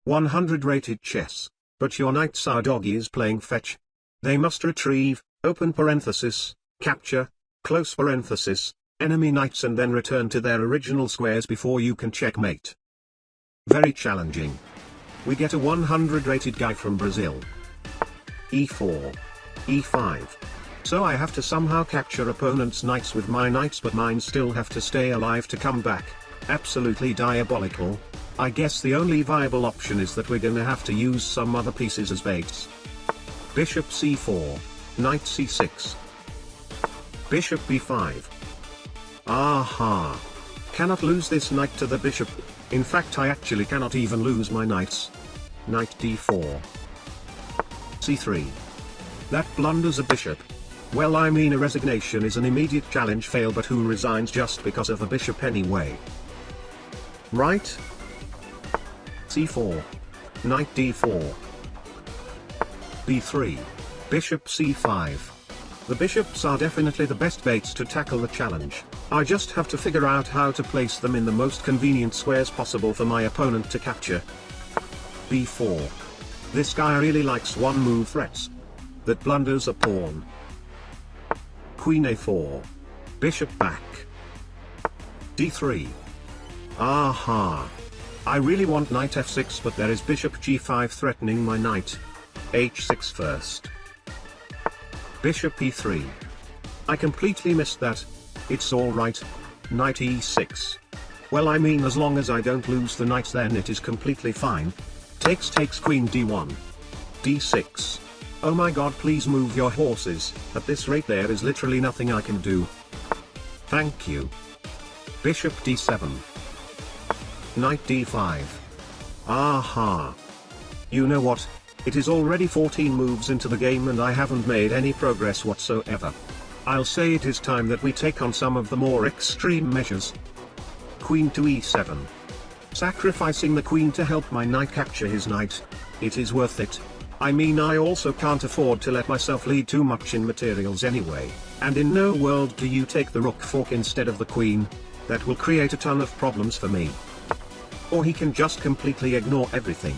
100 rated chess, but your knight sour doggy is playing fetch. They must retrieve, open parenthesis, capture, close parenthesis, enemy knights and then return to their original squares before you can checkmate. Very challenging. We get a 100 rated guy from Brazil. E4. E5. So I have to somehow capture opponent's knights with my knights, but mine still have to stay alive to come back. Absolutely diabolical. I guess the only viable option is that we're gonna have to use some other pieces as baits. Bishop c4. Knight c6. Bishop b5. Aha. Cannot lose this knight to the bishop. In fact, I actually cannot even lose my knights. Knight d4. c3. That blunders a bishop. Well, I mean, a resignation is an immediate challenge fail, but who resigns just because of a bishop anyway? Right? c4. Knight d4. b3. Bishop c5. The bishops are definitely the best baits to tackle the challenge. I just have to figure out how to place them in the most convenient squares possible for my opponent to capture. b4. This guy really likes one-move threats. That blunders a pawn. Queen a4. Bishop back. d3. Aha. I really want knight f6, but there is bishop g5 threatening my knight. h6 first. Bishop e3. I completely missed that. It's alright. Knight e6. Well, I mean, as long as I don't lose the knight, then it is completely fine. Takes queen d1. d6. Oh my god, please move your horses. At this rate there is literally nothing I can do. Thank you. Bishop d7. Knight d5. Aha. You know what? It is already 14 moves into the game and I haven't made any progress whatsoever. I'll say it is time that we take on some of the more extreme measures. Queen to e7. Sacrificing the queen to help my knight capture his knight. It is worth it. I mean, I also can't afford to let myself lead too much in materials anyway, and in no world do you take the rook fork instead of the queen. That will create a ton of problems for me. Or he can just completely ignore everything.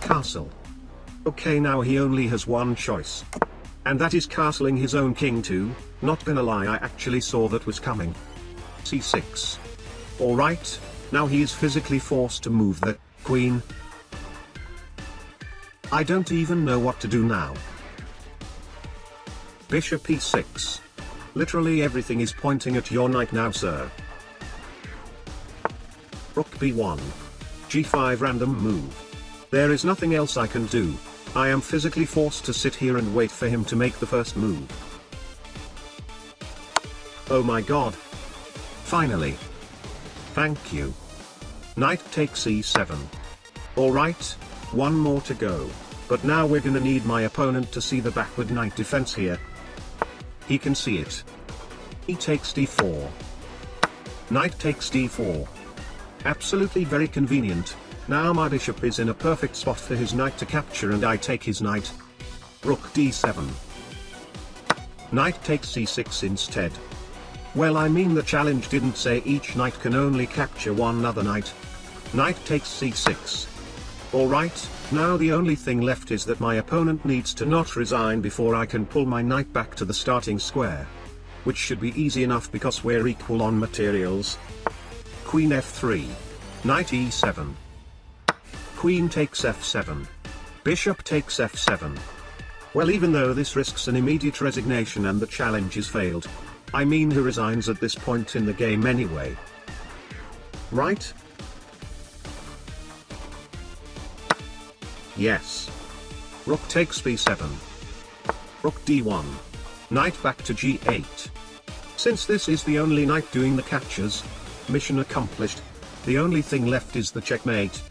Castle. Okay, now he only has one choice. And that is castling his own king too. Not gonna lie, I actually saw that was coming. c6. Alright, now he is physically forced to move the queen. I don't even know what to do now. Bishop e6. Literally everything is pointing at your knight now, sir. Rook b1. g5 random move. There is nothing else I can do. I am physically forced to sit here and wait for him to make the first move. Oh my god. Finally. Thank you. Knight takes e7. Alright, one more to go. But now we're gonna need my opponent to see the backward knight defense here. He can see it. He takes d4. Knight takes d4. Absolutely very convenient. Now my bishop is in a perfect spot for his knight to capture and I take his knight. Rook d7. Knight takes c6 instead. Well, I mean, the challenge didn't say each knight can only capture one other knight. Knight takes c6. Alright, now the only thing left is that my opponent needs to not resign before I can pull my knight back to the starting square. Which should be easy enough because we're equal on materials. Queen f3. Knight e7. Queen takes f7. Bishop takes f7. Well, even though this risks an immediate resignation and the challenge is failed, I mean, who resigns at this point in the game anyway? Right? Yes. Rook takes b7. Rook d1. Knight back to g8. Since this is the only knight doing the captures, mission accomplished. The only thing left is the checkmate.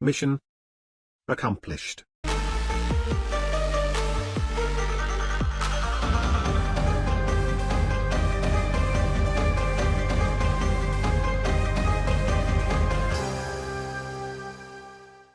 Mission accomplished.